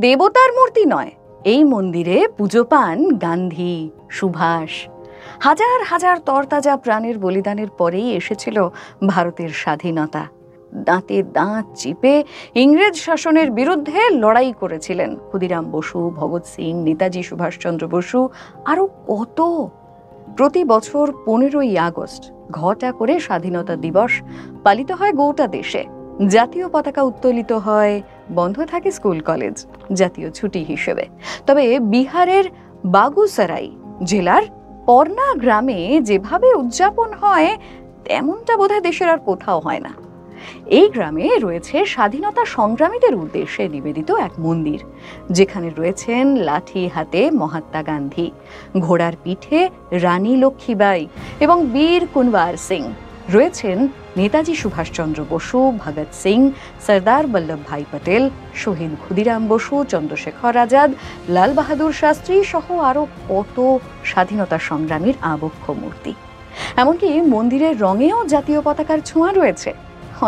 দেবতার মূর্তি নয়, এই মন্দিরে পুজো পান গান্ধী, সুভাষ। হাজার হাজার তরতাজা প্রাণের বলিদানের পরেই এসেছিল ভারতের স্বাধীনতা। দাঁতে দাঁত চিপে ইংরেজ শাসনের বিরুদ্ধে লড়াই করেছিলেন ক্ষুদিরাম বসু, ভগৎ সিং, নেতাজি সুভাষচন্দ্র বসু, আরো কত। প্রতি বছর 15ই আগস্ট ঘটা করে স্বাধীনতা দিবস পালিত হয় গোটা দেশে। জাতীয় পতাকা উত্তোলিত হয়, বন্ধ থাকে স্কুল কলেজ জাতীয় ছুটি হিসেবে। তবে বিহারের বাগুসারাই জেলার পর্না গ্রামে যেভাবে উদযাপন হয় তেমনটা বোধহয় দেশের আর কোথাও হয় না। এই গ্রামে রয়েছে স্বাধীনতা সংগ্রামীদের উদ্দেশ্যে নিবেদিত এক মন্দির, যেখানে রয়েছেন লাঠি হাতে মহাত্মা গান্ধী, ঘোড়ার পিঠে রানী লক্ষ্মীবাই এবং বীর কুনওয়ার সিং। রয়েছেন নেতাজি সুভাষচন্দ্র বসু, ভগৎ সিং, সরদার বল্লভভাই পটেল, শহীদ ক্ষুদিরাম বসু, চন্দ্রশেখর আজাদ, লাল বাহাদুর শাস্ত্রী সহ আরো কত স্বাধীনতা সংগ্রামীর আবক্ষ মূর্তি। এমনকি মন্দিরের রঙেও জাতীয় পতাকার ছোঁয়া রয়েছে।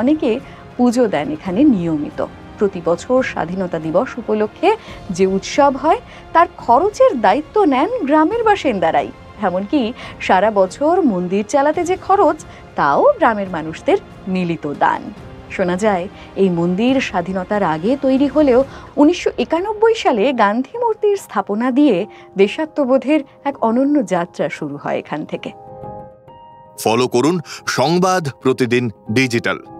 অনেকে পুজো দেন এখানে নিয়মিত। প্রতি বছর স্বাধীনতা দিবস উপলক্ষে যে উৎসব হয় তার খরচের দায়িত্ব নেন গ্রামের বাসিন্দারাই। এমনকি সারা বছর মন্দির চালাতে যে খরচ, তাও গ্রামের মানুষদের মিলিত দান। শোনা যায় এই মন্দির স্বাধীনতার আগে তৈরি হলেও 1991 সালে গান্ধী মূর্তির স্থাপনা দিয়ে দেশাত্মবোধের এক অনন্য যাত্রা শুরু হয় এখান থেকে। ফলো করুন সংবাদ প্রতিদিন ডিজিটাল।